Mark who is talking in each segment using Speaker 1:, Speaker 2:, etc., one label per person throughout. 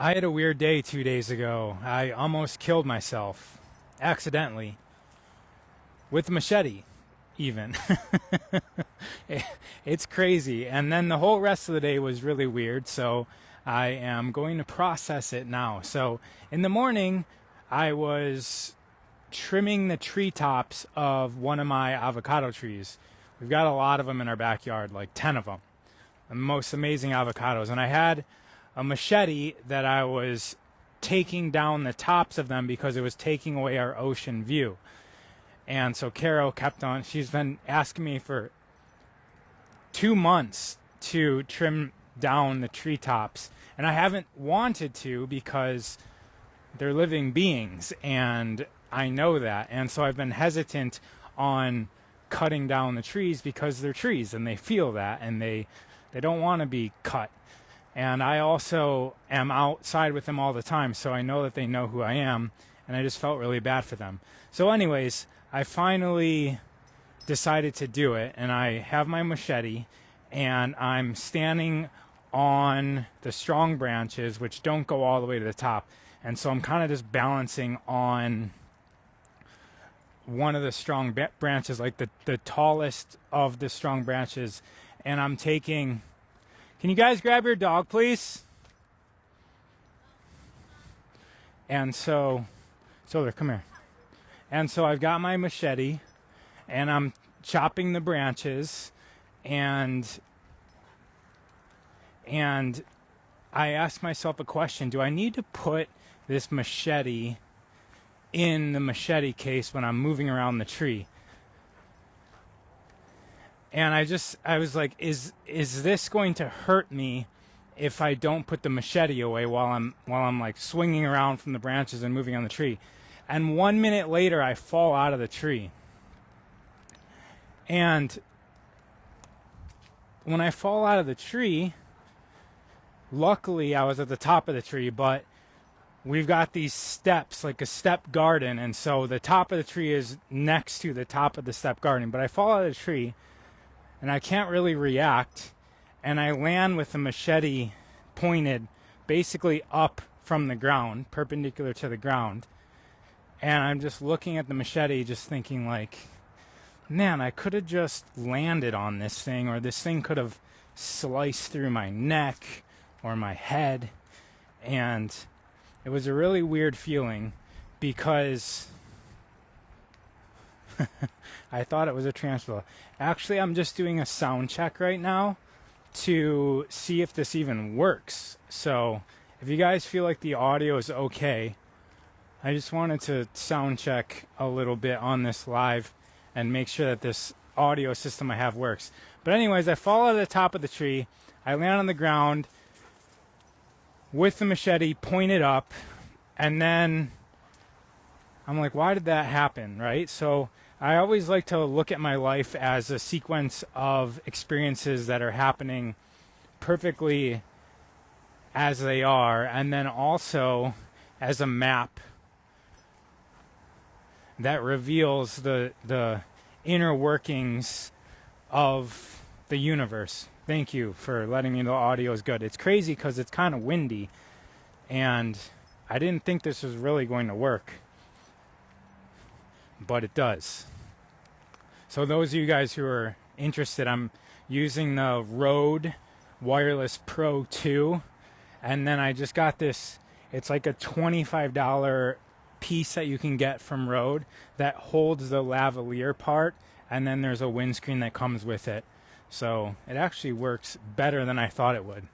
Speaker 1: I had a weird day 2 days ago. I almost killed myself, accidentally, with a machete, even. It's crazy. And then the whole rest of the day was really weird, so I am going to process it now. So in the morning, I was trimming the treetops of one of my avocado trees. We've got a lot of them in our backyard, like 10 of them. The most amazing avocados. And I had a machete that I was taking down the tops of them because it was taking away our ocean view. And so Caro kept on, she's been asking me for 2 months to trim down the treetops. And I haven't wanted to because they're living beings and I know that. And so I've been hesitant on cutting down the trees because they're trees and they feel that and they don't want to be cut. And I also am outside with them all the time, so I know that they know who I am, and I just felt really bad for them. So anyways, I finally decided to do it, and I have my machete, and I'm standing on the strong branches, which don't go all the way to the top. And so I'm kind of just balancing on one of the strong branches, like the tallest of the strong branches, and I'm taking... Can you guys grab your dog, please? And so come here. And so I've got my machete, and I'm chopping the branches, and I asked myself a question: do I need to put this machete in the machete case when I'm moving around the tree? And I was like, is this going to hurt me if I don't put the machete away while I'm like swinging around from the branches and moving on the tree? And 1 minute later, I fall out of the tree. And when I fall out of the tree, luckily I was at the top of the tree, but we've got these steps, like a step garden, and so the top of the tree is next to the top of the step garden. But I fall out of the tree, and I can't really react, and I land with the machete pointed basically up from the ground, perpendicular to the ground. And I'm just looking at the machete, just thinking like, man, I could have just landed on this thing, or this thing could have sliced through my neck or my head. And it was a really weird feeling because I thought it was a tarantula. Actually, I'm just doing a sound check right now to see if this even works. So if you guys feel like the audio is okay, I just wanted to sound check a little bit on this live and make sure that this audio system I have works. But anyways, I fall out of the top of the tree. I land on the ground with the machete pointed up, and then I'm like, why did that happen, right? So I always like to look at my life as a sequence of experiences that are happening perfectly as they are, and then also as a map that reveals the inner workings of the universe. Thank you for letting me know the audio is good. It's crazy because it's kind of windy, and I didn't think this was really going to work, but it does. So those of you guys who are interested, I'm using the Rode Wireless Pro 2, and then I just got this, it's like a $25 piece that you can get from Rode that holds the lavalier part, and then there's a windscreen that comes with it. So it actually works better than I thought it would.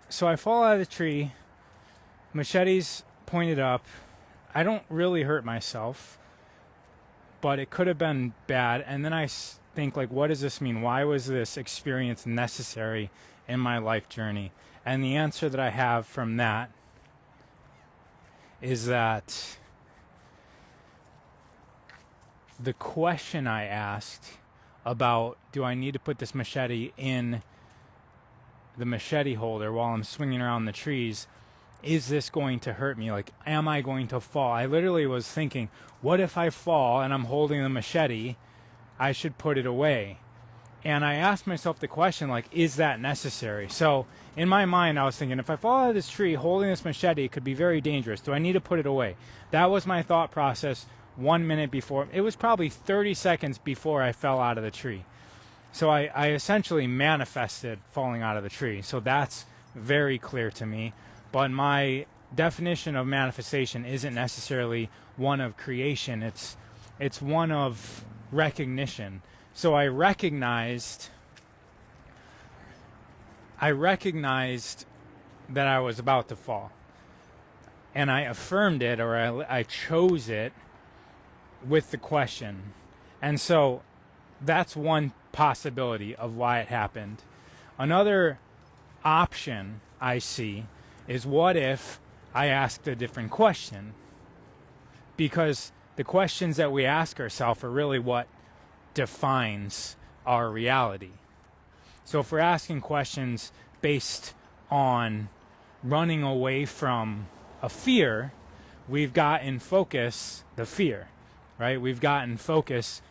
Speaker 1: So I fall out of the tree, machete's pointed up. I don't really hurt myself, but it could have been bad. And then I think, like, what does this mean? Why was this experience necessary in my life journey? And the answer that I have from that is that the question I asked about, do I need to put this machete in the machete holder while I'm swinging around the trees, is this going to hurt me? Like, am I going to fall? I literally was thinking, what if I fall and I'm holding the machete? I should put it away. And I asked myself the question, like, is that necessary? So in my mind, I was thinking, if I fall out of this tree holding this machete, it could be very dangerous. Do I need to put it away? That was my thought process 1 minute before. It was probably 30 seconds before I fell out of the tree. So I essentially manifested falling out of the tree. So that's very clear to me. But my definition of manifestation isn't necessarily one of creation. It's one of recognition. So I recognized that I was about to fall. And I affirmed it, or I chose it with the question. And so that's one possibility of why it happened. Another option I see is, what if I asked a different question? Because the questions that we ask ourselves are really what defines our reality. So if we're asking questions based on running away from a fear, we've got in focus the fear, right? We've got in focus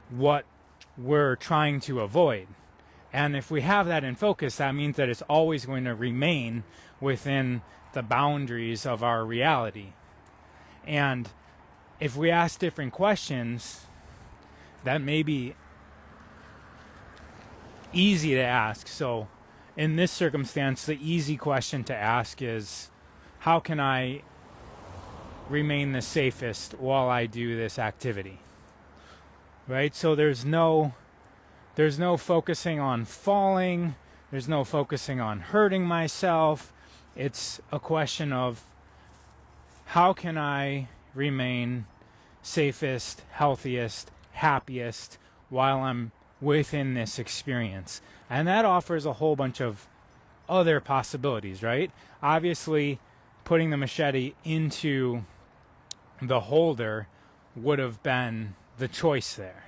Speaker 1: what we're trying to avoid. And if we have that in focus, that means that it's always going to remain within the boundaries of our reality. And if we ask different questions, that may be easy to ask. So in this circumstance, the easy question to ask is, how can I remain the safest while I do this activity? Right? So there's no focusing on falling. There's no focusing on hurting myself. It's a question of, how can I remain safest, healthiest, happiest while I'm within this experience? And that offers a whole bunch of other possibilities, right? Obviously, putting the machete into the holder would have been the choice there.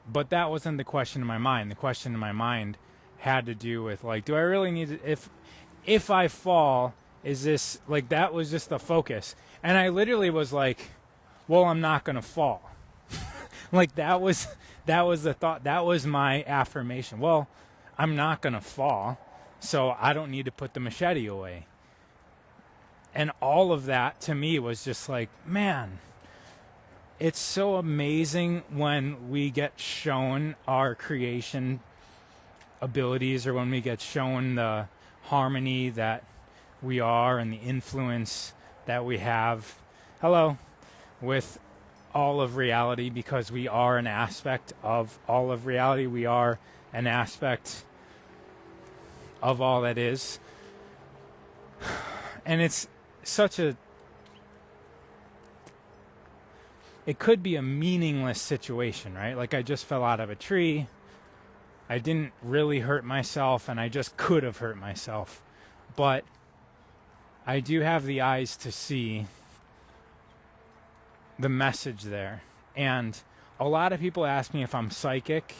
Speaker 1: But that wasn't the question in my mind. The question in my mind had to do with, like, do I really need to, if I fall, is this, like, that was just the focus. And I literally was like, well, I'm not going to fall. Like, that was the thought. That was my affirmation. Well, I'm not going to fall, so I don't need to put the machete away. And all of that to me was just like, man, it's so amazing when we get shown our creation abilities, or when we get shown the harmony that we are and the influence that we have, with all of reality, because we are an aspect of all of reality. We are an aspect of all that is. And it's such a, it could be a meaningless situation, right? Like, I just fell out of a tree. I didn't really hurt myself, and I just could have hurt myself. But I do have the eyes to see the message there. And a lot of people ask me if I'm psychic,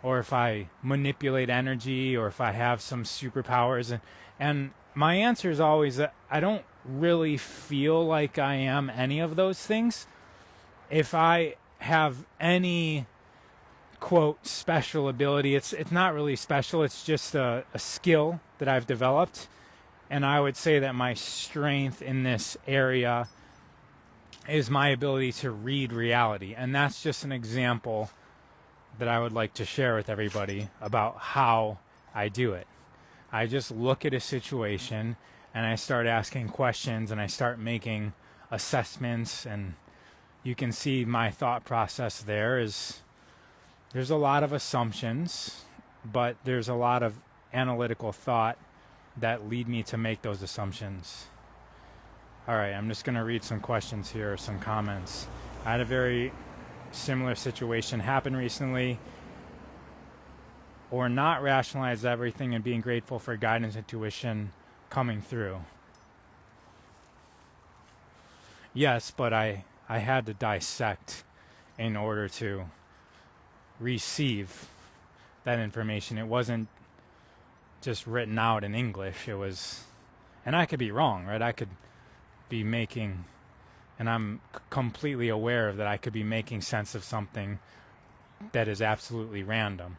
Speaker 1: or if I manipulate energy, or if I have some superpowers. And my answer is always that I don't really feel like I am any of those things. If I have any, quote, special ability, it's not really special. It's just a skill that I've developed. And I would say that my strength in this area is my ability to read reality. And that's just an example that I would like to share with everybody about how I do it. I just look at a situation and I start asking questions, and I start making assessments, and you can see my thought process there is, there's a lot of assumptions, but there's a lot of analytical thought that lead me to make those assumptions. All right, I'm just going to read some questions here, some comments. I had a very similar situation happen recently. Or not rationalize everything and being grateful for guidance, intuition coming through. Yes, but I had to dissect in order to receive that information. It wasn't just written out in English. It was, and I could be wrong, right? I could be making, and I'm completely aware of that, I could be making sense of something that is absolutely random.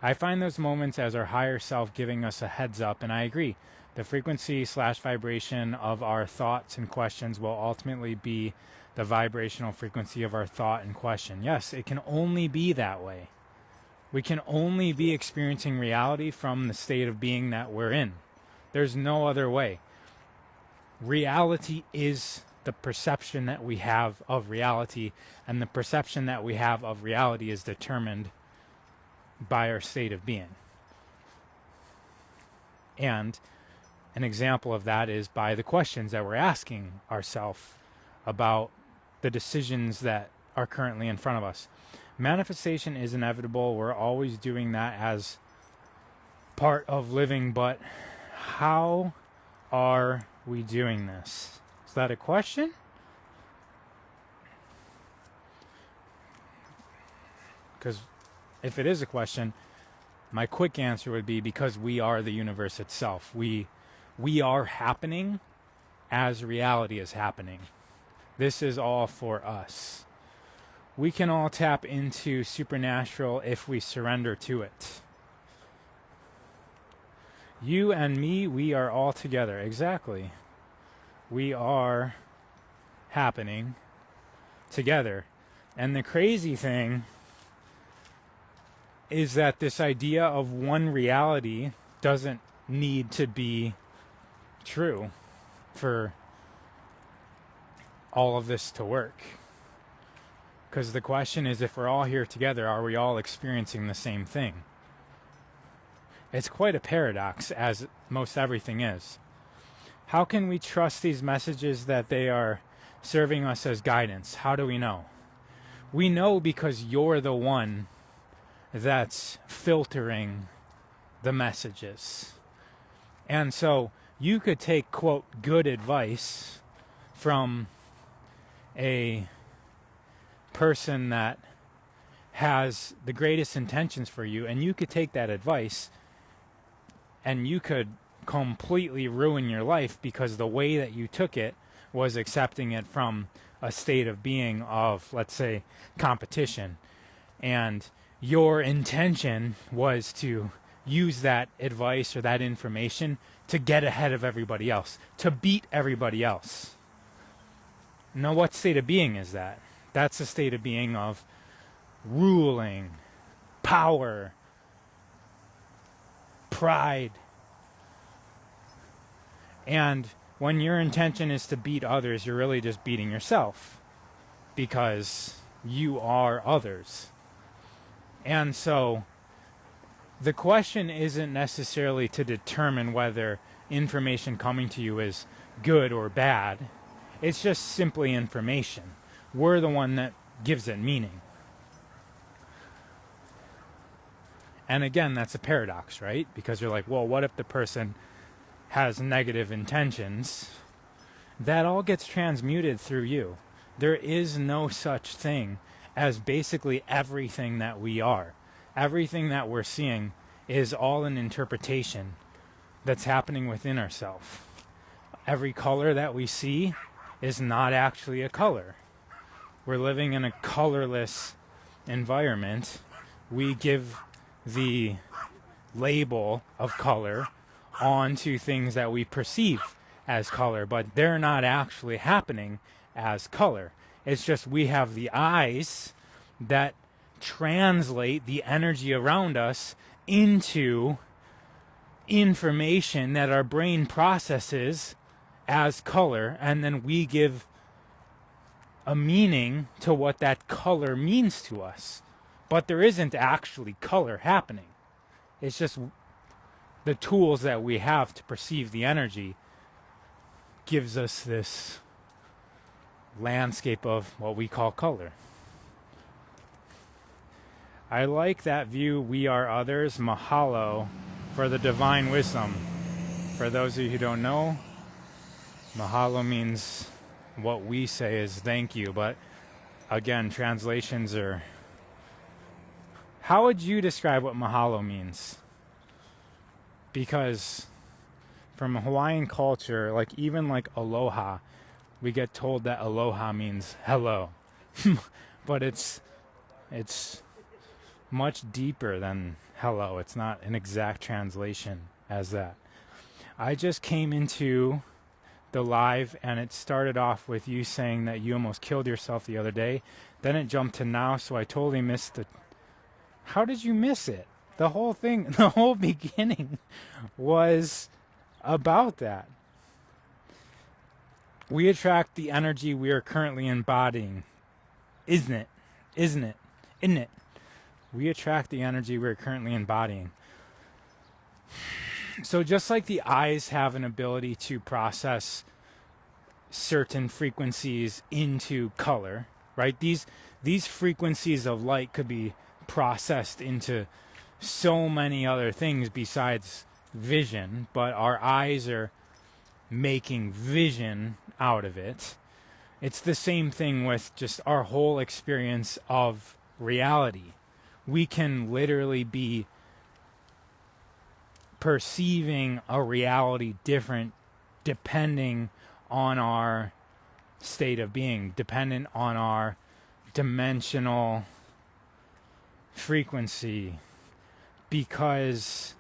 Speaker 1: I find those moments as our higher self giving us a heads up, and I agree. The frequency / vibration of our thoughts and questions will ultimately be the vibrational frequency of our thought and question. Yes, it can only be that way. We can only be experiencing reality from the state of being that we're in. There's no other way. Reality is the perception that we have of reality, and the perception that we have of reality is determined by our state of being. And an example of that is by the questions that we're asking ourselves about the decisions that are currently in front of us. Manifestation is inevitable. We're always doing that as part of living, but how are we doing this? Is that a question? Because if it is a question, my quick answer would be because we are the universe itself. We are happening as reality is happening. This is all for us. We can all tap into supernatural if we surrender to it. You and me, we are all together. Exactly. We are happening together. And the crazy thing is that this idea of one reality doesn't need to be true for all of this to work. Because the question is, if we're all here together, are we all experiencing the same thing? It's quite a paradox, as most everything is. How can we trust these messages that they are serving us as guidance? How do we know? We know because you're the one that's filtering the messages. And so you could take, quote, good advice from a person that has the greatest intentions for you, and you could take that advice and you could completely ruin your life because the way that you took it was accepting it from a state of being of, let's say, competition. And your intention was to use that advice or that information to get ahead of everybody else, to beat everybody else. Now, what state of being is that? That's a state of being of ruling, power, pride. And when your intention is to beat others, you're really just beating yourself because you are others. And so the question isn't necessarily to determine whether information coming to you is good or bad. It's just simply information. We're the one that gives it meaning. And again, that's a paradox, right? Because you're like, well, what if the person has negative intentions? That all gets transmuted through you. There is no such thing as basically everything that we are. Everything that we're seeing is all an interpretation that's happening within ourselves. Every color that we see is not actually a color. We're living in a colorless environment. We give the label of color onto things that we perceive as color, but they're not actually happening as color. It's just we have the eyes that translate the energy around us into information that our brain processes as color, and then we give a meaning to what that color means to us. But there isn't actually color happening. It's just the tools that we have to perceive the energy gives us this landscape of what we call color. I like that view, we are others. Mahalo for the divine wisdom. For those of you who don't know, mahalo means what we say is thank you, but again, translations are... How would you describe what mahalo means? Because from Hawaiian culture, like even like aloha, we get told that aloha means hello. But it's much deeper than hello. It's not an exact translation as that. I just came into the live and it started off with you saying that you almost killed yourself the other day. Then it jumped to now, so I totally missed the... How did you miss it? The whole thing, the whole beginning was about that. We attract the energy we are currently embodying. Isn't it? Isn't it? Isn't it? We attract the energy we're currently embodying. So just like the eyes have an ability to process certain frequencies into color, right? These frequencies of light could be processed into so many other things besides vision, but our eyes are making vision out of it. It's the same thing with just our whole experience of reality. We can literally be perceiving a reality different depending on our state of being, dependent on our dimensional frequency, because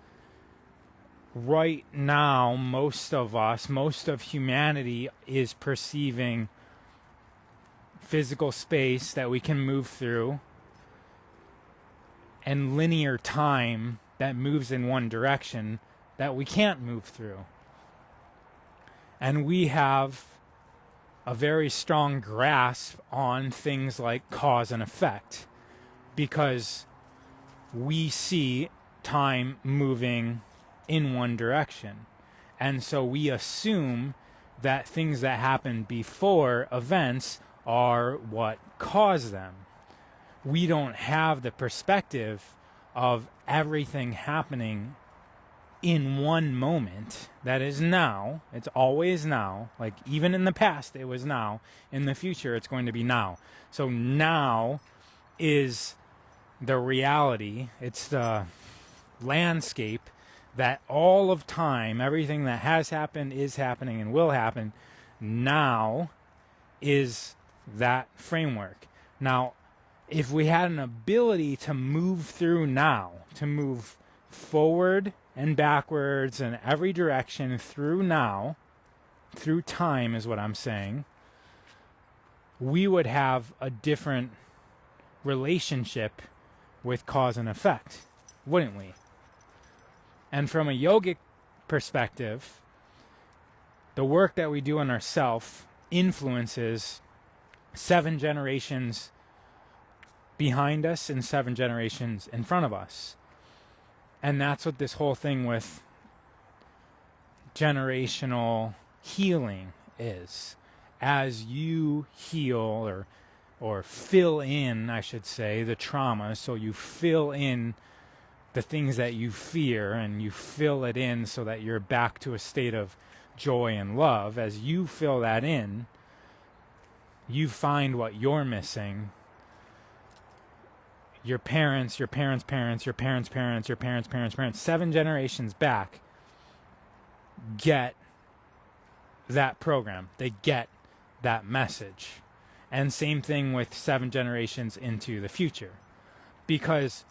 Speaker 1: right now most of humanity is perceiving physical space that we can move through and linear time that moves in one direction that we can't move through. And we have a very strong grasp on things like cause and effect because we see time moving in one direction. And so we assume that things that happen before events are what cause them. We don't have the perspective of everything happening in one moment that is now. It's always now. Like even in the past it was now. In the future it's going to be now. So now is the reality. It's the landscape that all of time, everything that has happened, is happening, and will happen now is that framework. Now, if we had an ability to move through now, to move forward and backwards in every direction through now, through time is what I'm saying, we would have a different relationship with cause and effect, wouldn't we? And from a yogic perspective, the work that we do on ourself influences 7 generations behind us and 7 generations in front of us. And that's what this whole thing with generational healing is. As you heal or fill in, I should say, the trauma, so you fill in the things that you fear and you fill it in so that you're back to a state of joy and love. As you fill that in, you find what you're missing. Your parents, your parents' parents, your parents' parents, your parents' parents' parents, 7 generations back get that program. They get that message. And same thing with 7 generations into the future. Because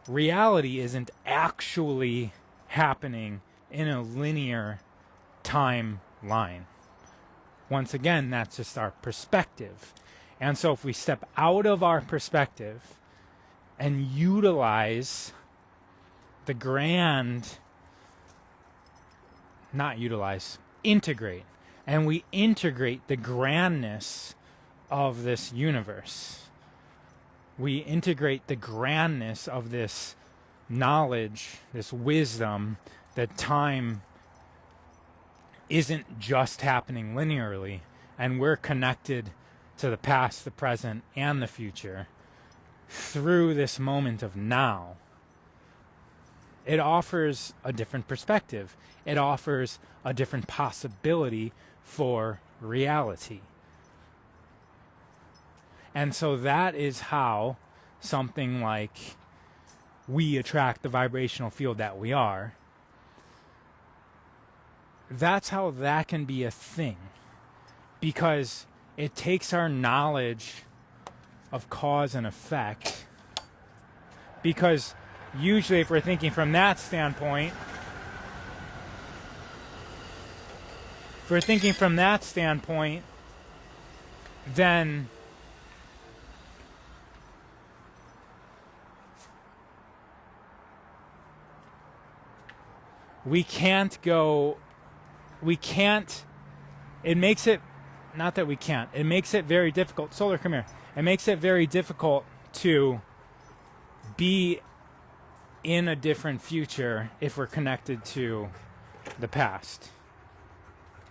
Speaker 1: reality isn't actually happening in a linear timeline. Once again, that's just our perspective. And so if we step out of our perspective and utilize the integrate. And we integrate the grandness of this universe. We integrate the grandness of this knowledge, this wisdom, that time isn't just happening linearly, and we're connected to the past, the present, and the future through this moment of now. It offers a different perspective. It offers a different possibility for reality. And so that is how something like we attract the vibrational field that we are. That's how that can be a thing. Because it takes our knowledge of cause and effect, Because usually if we're thinking from that standpoint, then we can't, it makes it, not that we can't, it makes it very difficult, Solar, come here, it makes it very difficult to be in a different future if we're connected to the past.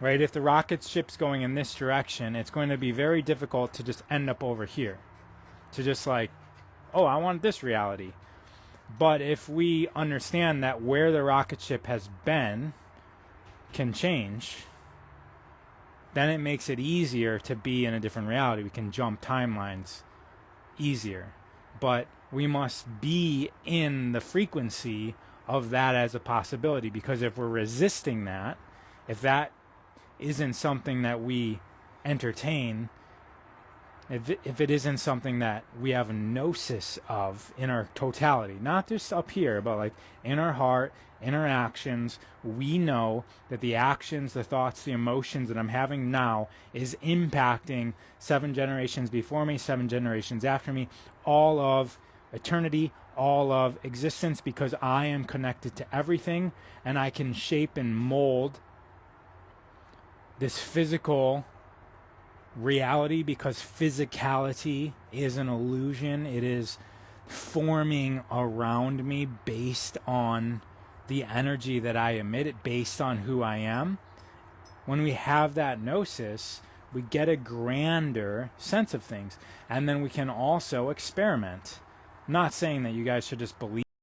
Speaker 1: Right? If the rocket ship's going in this direction, it's going to be very difficult to just end up over here. To just like, oh, I want this reality. But if we understand that where the rocket ship has been can change, then it makes it easier to be in a different reality. We can jump timelines easier. But we must be in the frequency of that as a possibility, because if we're resisting that, if that isn't something that we entertain, if it isn't something that we have a gnosis of in our totality, not just up here, but like in our heart, in our actions, we know that the actions, the thoughts, the emotions that I'm having now is impacting 7 generations before me, 7 generations after me, all of eternity, all of existence, because I am connected to everything, and I can shape and mold this physical reality, because physicality is an illusion. It is forming around me based on the energy that I emit, it based on who I am. When we have that gnosis, we get a grander sense of things, and then we can also experiment. I'm not saying that you guys should just believe